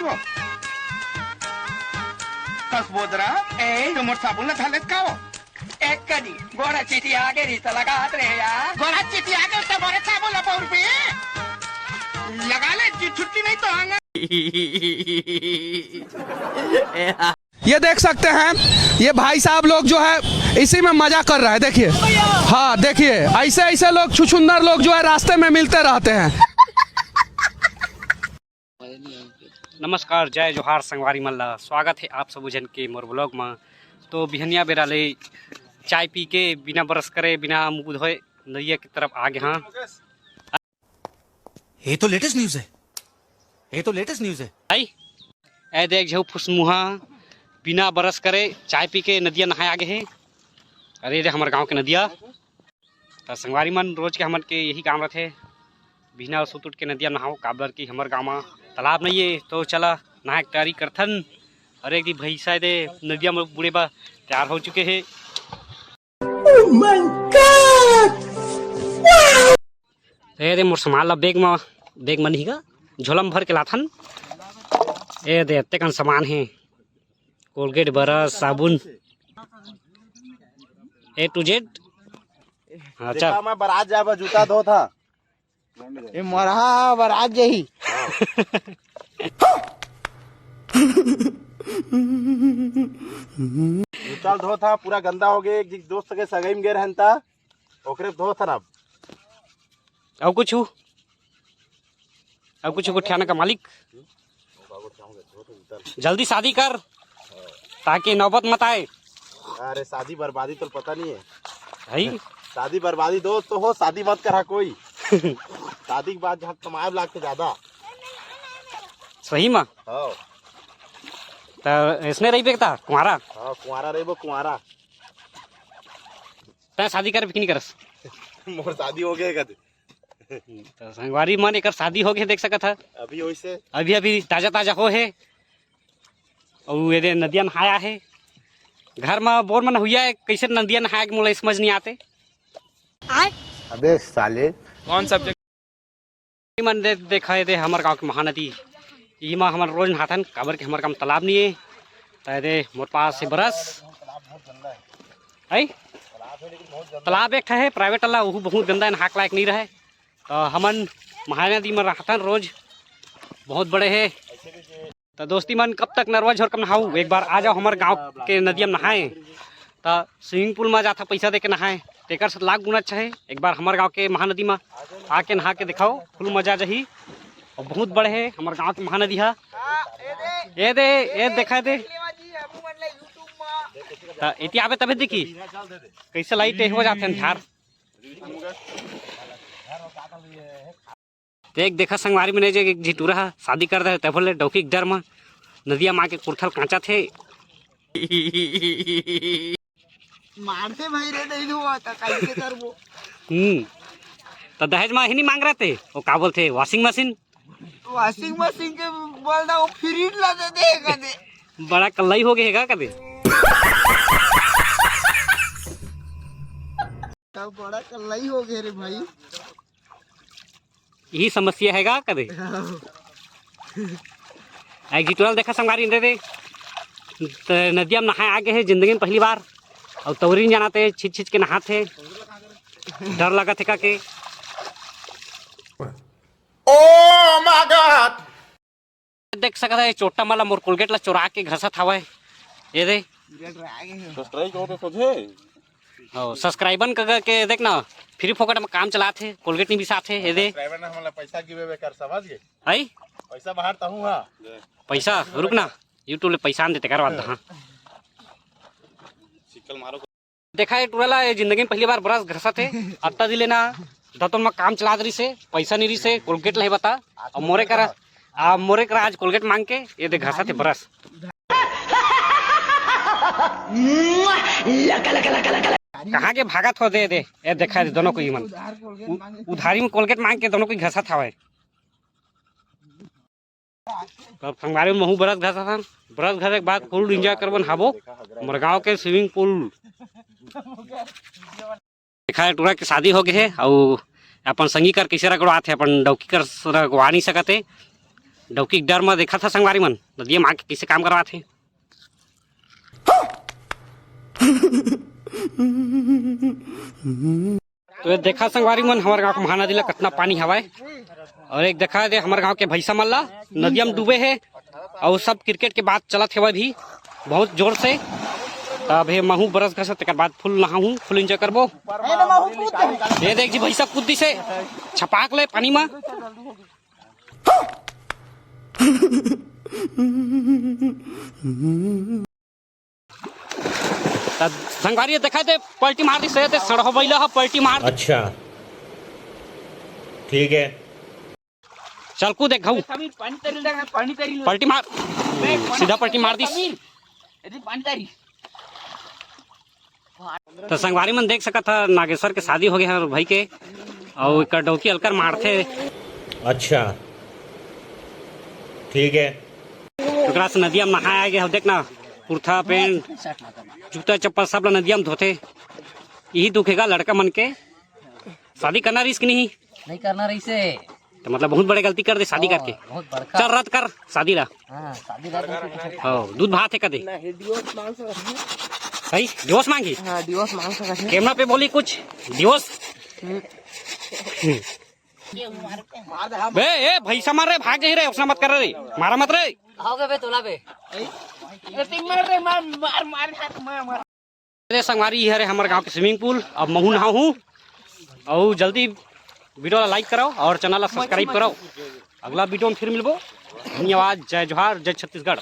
वो कसबोदरा ए तो मोर साबुन ला थालेत का वो एक कदी गोरा चिठी आगे रिश्ता लगा रहे यार गोरा चिट्ठी आ गए तो मोरे साबुन ला 100 रुपये लगा ले छुट्टी नहीं तो आएंगे। ये देख सकते हैं ये भाई साहब लोग जो है इसी में मजा कर रहा है। देखिए, हाँ देखिए, ऐसे ऐसे लोग छुछुंदर लोग जो है रास्ते में मिलते रहते हैं। नमस्कार, जय जोहार संगवारी मल्ला। स्वागत है आप सब जन के मोर ब्लॉग में। तो बिहनिया बेरा ले चाय पी के बिना ब्रश करे बिना मुंह धोए नदिया की तरफ आ गए। हाँ, ये तो लेटेस्ट न्यूज़ है, ये तो लेटेस्ट न्यूज़ है। आई ए देख झू फुसमुहा बिना ब्रश करे चाय पी के नदिया नहाए आगे है। अरे रे हमारे गांव के नदिया तो संगवारी मन रोज के हमन के यही काम रहते, बिना सुत उठ के नदिया नहाओ। काबर की हमारे गाँव में तालाब नहीं है तो चला नहाए तैयारी करथन। अरे एक भैंसा दे नदिया में बूढ़े बा तैयार हो चुके हैं। रे मोर सामान ला बेग में नहीं का झोला में भर के लाथन। ए दे अत्ते कन सामान है, कोलगेट, ब्रश, साबुन A to Z। अच्छा, मैं बारात जाबा जूता धो था ये मरहा बरात जही जूता धो था पूरा गंदा हो गया। एक दोस्त के सगाई में गए रहन था ओकरे धो था ना। अब कुछ उठाने का मालिक जल्दी शादी कर ताकि नौबत मत आए। अरे शादी बर्बादी तो पता नहीं है भाई, शादी बर्बादी दोस्त तो हो, शादी मत करा कोई। शादी के बाद जहाँ कमाए लाख से ज्यादा सही में हाँ। तो इसने रही बेगता कुंवारा। हाँ कुंवारा रहे वो कुंवारा। तै शादी कर भी नहीं करस। मोर शादी हो गए कद तो संगवारी मन एक शादी हो गए देख सकत है। अभी वैसे अभी ताजा हो है और ये नदिया नहाया है। घर में बोर मन हुआ है कैसे नदिया नहाया के मुझे समझ नहीं आते। अबे साले कौन सब्जेक्ट मन देखा है हमारे गांव की महानदी ई में हमारे रोज नहाथन। काबर के हमारे गाँव तालाब नहीं है तो दे मोर पास से बरस है। तालाब एक है प्राइवेट वाला, वो बहुत गंदा है, नहाक लायक नहीं रहे। तो हमन महानदी में नहाथन रोज, बहुत बड़े है। तो दोस्ती मन कब तक नरवा झोर कम नहाऊ, एक बार आ जाओ हमारे गांव के नदिया में नहाए। तो स्विमिंग पूल में जाता पैसा दे के नहाए तेकर से लाख गुना अच्छा है। एक बार हमारे गांव के महानदी में आके नहा के दिखाओ, फुल मजा जही। और बहुत बड़े है हमारे गांव की महानदी है। ये देखा दे तो इति आवे तबे देखी कैसे लाइट हो जाते हैं धार। देख देखा संगवारी में जे झिटूरा शादी कर दे तब बोले डौकी डर में नदिया माँ के कुर्थल कांचा थे। मारते भाई रे नहीं हुआ था कैसे कर वो। तो दहेज में ही नहीं मांग रहे थे, वो का बोलते वॉशिंग मशीन के बोल रहा वो फ्री ला दे कदे बड़ा कल्लाई हो गया कदे। तब बड़ा कल्लाई हो गए रे भाई। यही समस्या है कदे। जिटुअल देखा संगवारी दे तो नदिया में नहाए आगे है जिंदगी में पहली बार। और तवरी जाना थे छिच के नहाते डर लगा थे का के। ओ माय गॉड देख सकता है चोटा माला मोर कोलगेट ला चुरा के घसत हवा है। ये दे सब्सक्राइबन के देख ना फ्री फोकट में काम चलाते कोलगेट नहीं भी साथ है। ये दे पैसा गिवे कर समझ गए आई पैसा बाहर हूँ। हाँ पैसा रुक ना यूट्यूब ले पैसा देते कर बाद। हाँ देखा है टूरला जिंदगी में पहली बार ब्रश घसा थे अत्ता दिले ना दतन में काम चला दरी से पैसा नहीं रही से कोलगेट ला बता और मोरे करा आज कोलगेट मांग के ये दे घसा थे ब्रश। कहाँ के भागत हो दे ये देखा दोनों को ही मन उधारी में कोलगेट मांग के दोनों को घसा था। तब संगवारी में महू ब्रश घसा था। ब्रश घसे के बाद फुल एंजॉय करबन हाबो हमारे गाँव के स्विमिंग पूल। देखा है टूरा की शादी हो गई है और अपन संगी कर कैसे रगड़वाते अपन डौकी कर रगवा नहीं सकते। डौकी डर में देखा था संगवारी मन नदिया माँ के किसे काम करवा थे। तो ये देखा संगवारी मन हमारे गांव के महानदी ला कितना पानी हवाए और एक देखा दे हमारे गांव के भैसा मल्ला नदिया में डूबे है और सब क्रिकेट के बाद चलत है भी बहुत जोर से। तब हे महू बरस घस तक बाद फुल नहाऊं फुल एंजॉय करबो। ये देख जी भैसा कूदी से छपाक ले पानी में। संगवारी देखा दे पलटी मार दी से सड़हो बैला पलटी मार। अच्छा ठीक है चल कू देख पलटी मार सीधा पलटी मार दी। तो संगवारी मन देख सकत था नागेश्वर के शादी हो गया है भाई के और डौकी अलकर मारते। अच्छा ठीक है ओकरा से नदिया में नहाया गया देखना कुर्ता पैंट जूता चप्पल सब ला नदिया में धोते। यही दुखेगा लड़का मन के शादी करना रिस्क नहीं करना रही से तो मतलब बहुत बड़े गलती कर दे शादी करके। बहुत बड़का चल रद्द कर शादी ला। हाँ शादी रात हो दूध भात है कदे भाई डिवोर्स मांगी। हाँ डिवोर्स मांग सकते हैं। कैमरा पे बोली कुछ डिवोर्स बे ए भैसा मार रहे भाग नहीं रहे उसना मत कर रहे मारा मत रहे आओगे बे तोला बे संगवारी है हमारे गांव के स्विमिंग पूल। अब महू नहा हूँ और जल्दी वीडियो ला लाइक कराओ और चैनल ला सब्सक्राइब कराओ। अगला वीडियो में फिर मिलबो। धन्यवाद। जय जोहार जय छत्तीसगढ़।